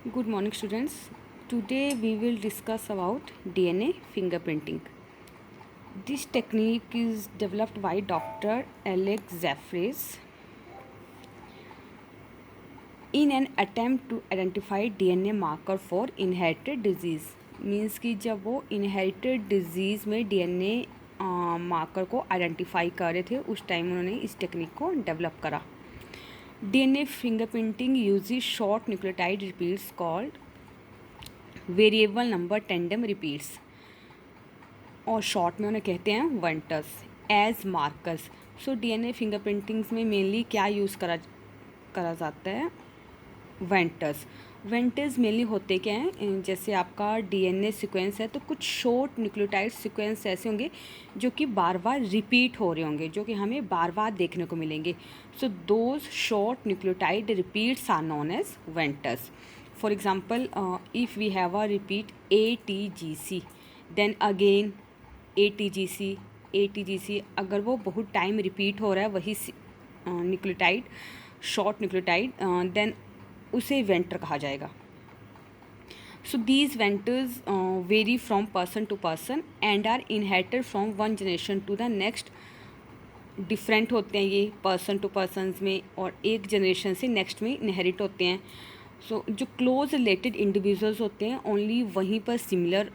Good morning, students. Today we will discuss about DNA fingerprinting. This technique is developed by Dr. Alex Jeffries in an attempt to identify DNA marker for inherited disease. Means कि जब वो inherited disease में DNA marker को identify कर रहे थे उस time उन्होंने इस टेक्निक को डेवलप करा. DNA fingerprinting uses short nucleotide repeats called variable number tandem repeats और शॉर्ट में उन्हें कहते हैं वेंटर्स एज मार्कर्स. सो डीएनए फिंगरप्रिंटिंग्स में मेनली क्या यूज़ करा जाता है? वेंटर्स. वेंटर्स मेनली होते क्या हैं? जैसे आपका डीएनए सीक्वेंस है तो कुछ शॉर्ट न्यूक्लियोटाइड सीक्वेंस ऐसे होंगे जो कि बार बार रिपीट हो रहे होंगे, जो कि हमें बार बार देखने को मिलेंगे. So those short nucleotide repeats are known as venters. For example, if we have a repeat ATGC, then again ATGC, ATGC, अगर वो बहुत टाइम रिपीट हो रहा है वही न्यूक्लियोटाइड, शॉर्ट न्यूक्लियोटाइड, देन उसे वेंटर कहा जाएगा. So these venters vary from person to person and are inherited from one generation to the next. Different होते हैं ये पर्सन टू पर्सनस में और एक जनरेशन से नेक्स्ट में इनहेरिट होते हैं. सो जो क्लोज रिलेटेड इंडिविजुअल्स होते हैं ओनली वहीं पर सिमिलर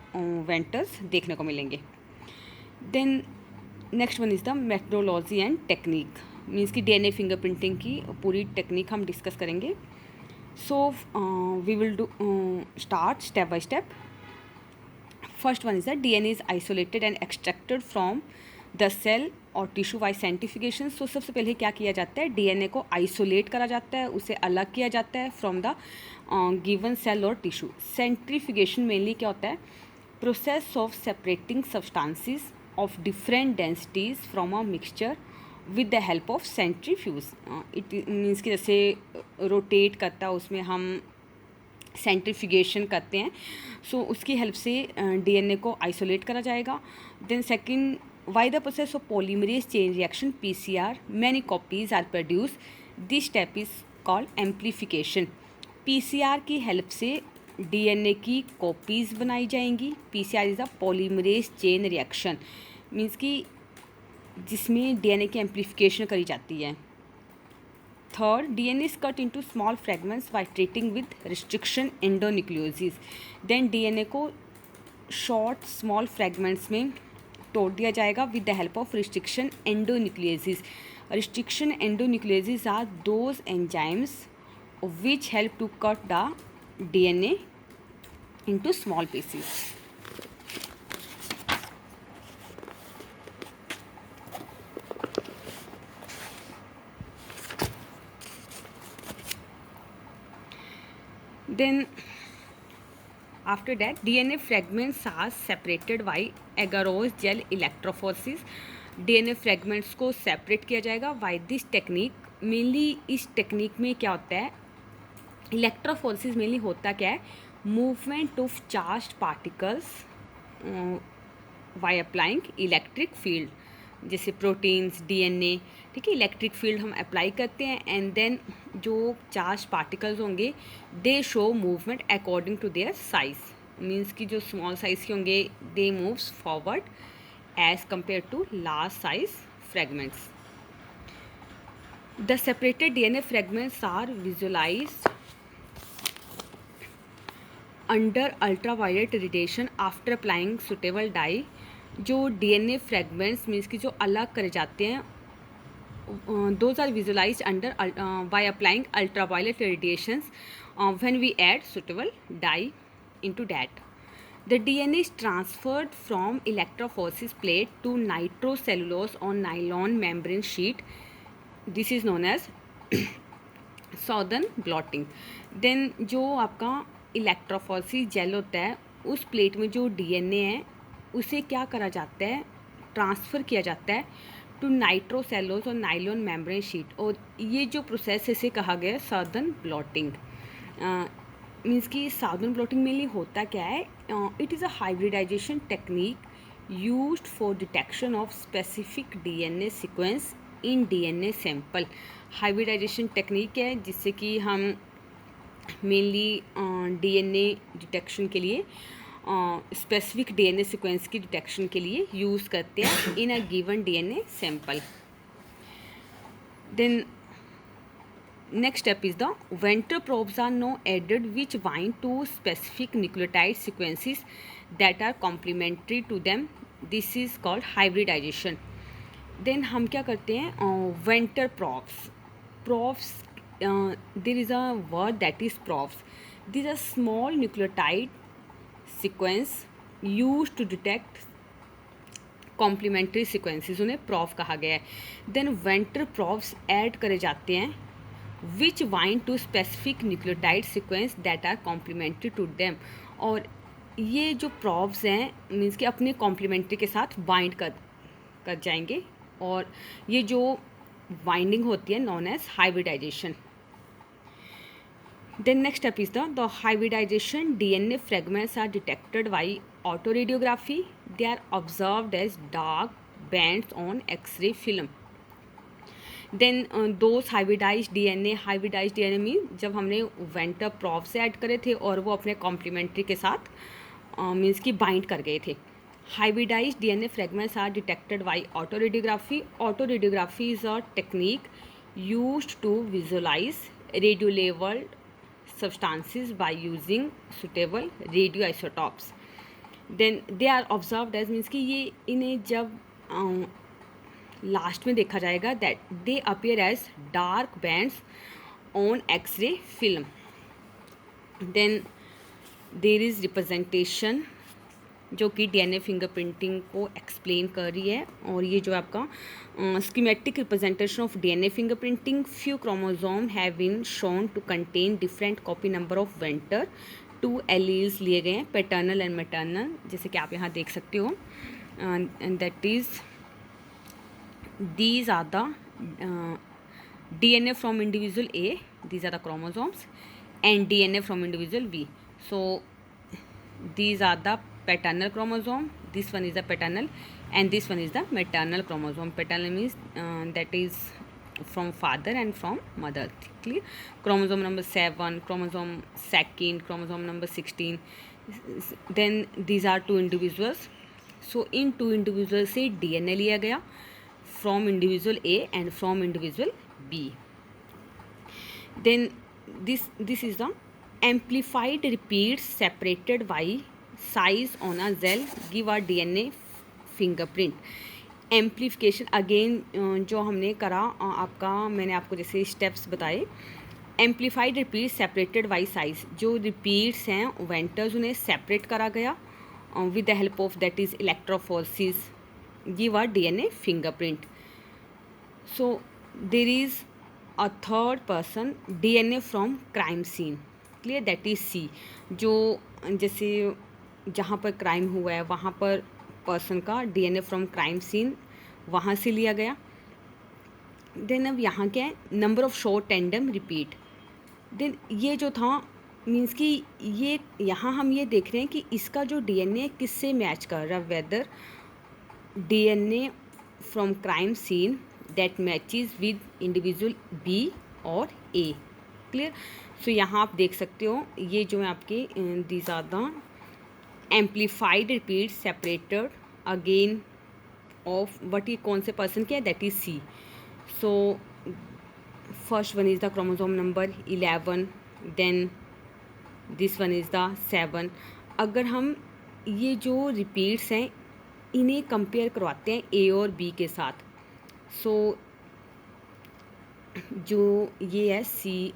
वेंटर्स देखने को मिलेंगे. Then next one is the methodology and technique. Means कि डीएनए फिंगरप्रिंटिंग की पूरी टेक्निक हम डिस्कस करेंगे. So we will do start step by step. First one is the DNA is isolated and extracted from the cell और tissue by centrifugation. So सबसे पहले क्या किया जाता है? डीएनए को आइसोलेट करा जाता है, उसे अलग किया जाता है फ्रॉम द गिवन सेल और टिश्यू. सेंट्रीफिकेशन मेनली क्या होता है? Process of separating substances of different densities from a mixture with the help of centrifuge. It means कि जैसे रोटेट करता है उसमें हम सेंट्रीफ्यूगेशन करते हैं. सो उसकी हेल्प से डीएनए को आइसोलेट करा जाएगा. Then second, why the process of polymerase chain reaction PCR many copies are produced. This step is called amplification. PCR की हेल्प से डीएनए की कॉपीज़ बनाई जाएंगी. PCR is a polymerase chain reaction, means कि जिसमें DNA की amplification करी जाती है. Third, DNA is cut into small fragments by treating with restriction endonucleases. Then DNA को शॉर्ट स्मॉल फ्रेगमेंट्स में तोड़ दिया जाएगा with the help of restriction endonucleases. Restriction endonucleases are those enzymes which help to cut the DNA into small pieces. Then after that, DNA fragments are separated by agarose gel electrophoresis. DNA fragments को separate किया जाएगा by this technique. Mainly इस technique में क्या होता है? Electrophoresis mainly होता क्या है? Movement of charged particles by applying electric field. जैसे प्रोटीन्स, डीएनए, ठीक है, इलेक्ट्रिक फील्ड हम अप्लाई करते हैं एंड देन जो चार्ज पार्टिकल्स होंगे they show movement according to their size. Means कि जो स्मॉल साइज के होंगे they moves forward as compare to large size fragments. The separated DNA fragments are visualized under ultraviolet radiation after applying suitable dye. जो DNA fragments means कि जो अलग करे जाते हैं those are visualized under by applying ultraviolet radiations when we add suitable dye into that. The DNA is transferred from electrophoresis plate to nitrocellulose on nylon membrane sheet. This is known as southern blotting. Then जो आपका electrophoresis jail होता है उस plate में जो DNA है उसे क्या करा जाता है? ट्रांसफ़र किया जाता है टू नाइट्रोसेलोस और नाइलॉन मेम्ब्रेन शीट. और ये जो प्रोसेस इसे कहा गया है साउदर्न ब्लॉटिंग. मीन्स कि साउदर्न ब्लॉटिंग मेनली होता क्या है? It is a hybridization technique used for detection of specific DNA sequence in DNA sample. Hybridization technique है जिससे कि हम मेनली डीएनए डिटेक्शन के लिए, स्पेसिफिक डीएनए सीक्वेंस की डिटेक्शन के लिए यूज़ करते हैं in a given DNA sample. Then next step is the Venter probes are now added which bind to specific nucleotide sequences that are complementary to them. This is called hybridization. Then हम क्या करते हैं, Venter probes. Probes, there is a word that is probes. These are small nucleotide sequence used to detect complementary sequences, उन्हें probe कहा गया है। Then vendor प्रोफ्स add करे जाते हैं which bind to specific nucleotide sequence that are complementary to them. और ये जो प्रोफ्स हैं मीन्स कि अपने कॉम्प्लीमेंट्री के साथ बाइंड कर जाएंगे, और ये जो बाइंडिंग होती है known as hybridization. Then next step is the hybridization. DNA fragments are detected by autoradiography. They are observed as dark bands on X-ray film. Then those hybridized DNA means जब हमने vendor probe से add करे थे और वो अपने complementary के साथ मीन्स कि बाइंड कर गए थे। Hybridized DNA fragments are detected by autoradiography. Autoradiography is a technique used to visualize radio-labeled substances by using suitable radioisotopes. Then they are observed as means कि ये इन्हें जब लास्ट में देखा जाएगा that they appear as dark bands on X-ray film. Then there is representation जो कि DNA fingerprinting को एक्सप्लेन कर रही है। और ये जो आपका schematic representation of DNA fingerprinting, few chromosome have been shown to contain different copy number of VNTR. 2 alleles लिए गए हैं, पैटर्नल एंड मैटर्नल, जैसे कि आप यहाँ देख सकते हो। And that is these are the DNA from individual A, these are the chromosomes, and DNA from individual B. So these are the paternal chromosome, this one is the paternal, and this one is the maternal chromosome. Paternal means that is from father and from mother. Clear? Chromosome number 7, chromosome second, chromosome number 16. Then these are 2 individuals. So in 2 individuals से DNA लिया गया from individual A and from individual B. Then this is the amplified repeats separated by size on a cell give a DNA fingerprint. Amplification again जो हमने करा आपका, मैंने आपको जैसे स्टेप्स बताए। Amplified repeat separated by size, जो repeats हैं वेंटर्स उन्हें सेपरेट करा गया with the help of that is electrophoresis give a DNA fingerprint. So there is a third person DNA from crime scene. Clear? That is C, जो जैसे जहाँ पर crime हुआ है वहाँ पर पर्सन का DNA फ्रॉम क्राइम सीन वहाँ से लिया गया. देन अब यहाँ क्या है, number of short tandem repeat. Then ये जो था मीन्स कि ये यहाँ हम ये देख रहे हैं कि इसका जो DNA किससे मैच कर रहा है, whether DNA from crime scene that matches with individual B और A. क्लियर? सो यहाँ आप देख सकते हो ये जो है आपके these are the amplified repeat separated again of what, ये कौन से पर्सन के है, that is C. So first one is the chromosome number 11, then this one is the 7. अगर हम ये जो रिपीट्स हैं इन्हें कंपेयर करवाते हैं A और B के साथ, सो जो ये है सी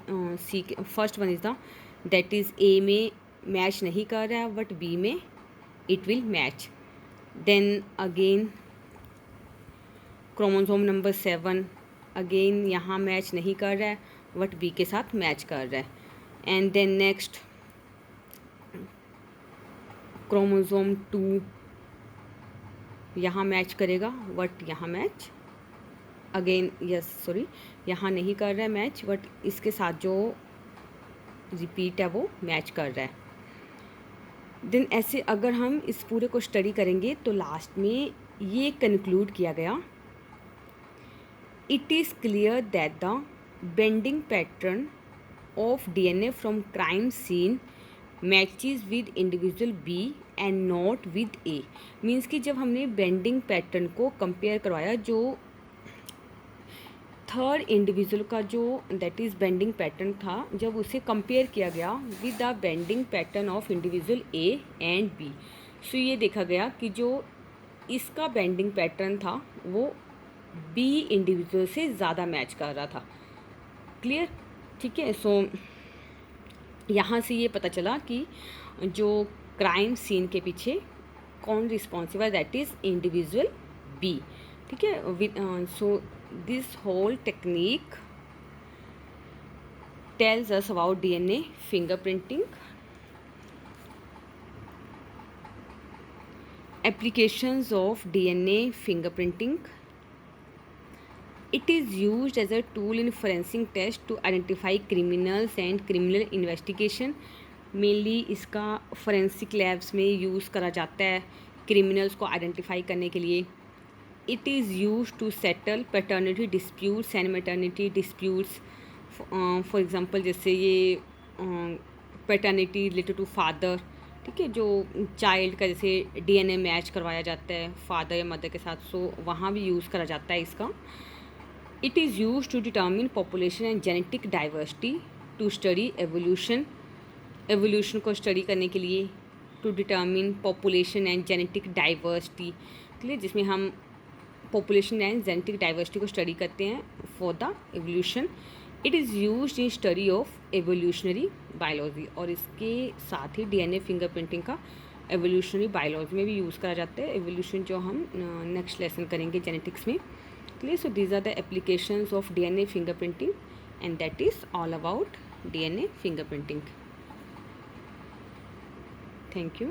के first one is the that is A में मैच नहीं कर रहा है बट B में it will match. Then again chromosome number 7 again यहाँ मैच नहीं कर रहा है बट B के साथ मैच कर रहा है. एंड देन नेक्स्ट क्रोमोसोम 2 यहाँ मैच करेगा बट यहाँ मैच अगेन यहाँ नहीं कर रहा है मैच बट इसके साथ जो रिपीट है वो मैच कर रहा है. देन ऐसे अगर हम इस पूरे को स्टडी करेंगे तो लास्ट में ये कंक्लूड किया गया, it is clear that the bending pattern of DNA from crime scene matches with individual B and not with A. Means कि जब हमने बेंडिंग पैटर्न को कंपेयर करवाया, जो थर्ड इंडिविजुअल का जो दैट इज़ बेंडिंग पैटर्न था, जब उसे कंपेयर किया गया with the bending pattern of individual A and B, so ये देखा गया कि जो इसका बेंडिंग पैटर्न था वो बी इंडिविजुअल से ज़्यादा मैच कर रहा था। क्लियर? ठीक है। सो यहाँ से ये पता चला कि जो क्राइम सीन के पीछे कौन responsible, that is individual B. ठीक है। So this whole technique tells us about DNA fingerprinting. Applications of DNA fingerprinting. It is used as a tool in forensic test to identify criminals and criminal investigation. Mainly इसका forensic labs में use करा जाता है criminals को identify करने के लिए. It is use to settle paternity disputes and maternity disputes. For example जैसे ये पैटर्निटी रिलेटेड टू फादर, ठीक है, जो चाइल्ड का जैसे डीएनए मैच करवाया जाता है फादर या मदर के साथ, सो वहाँ भी यूज़ करा जाता है इसका. It is used to determine population and genetic diversity, to study evolution, evolution को study करने के लिए, to determine population and genetic diversity, clear, जिसमें हम population and genetic diversity को study करते हैं for the evolution. It is used in study of evolutionary biology, और इसके साथ ही DNA फिंगरप्रिंटिंग का evolutionary biology में भी यूज़ करा जाता है. evolution जो हम नेक्स्ट लेसन करेंगे जेनेटिक्स में. Clear? So these are the applications of DNA fingerprinting, and that is all about DNA fingerprinting. Thank you.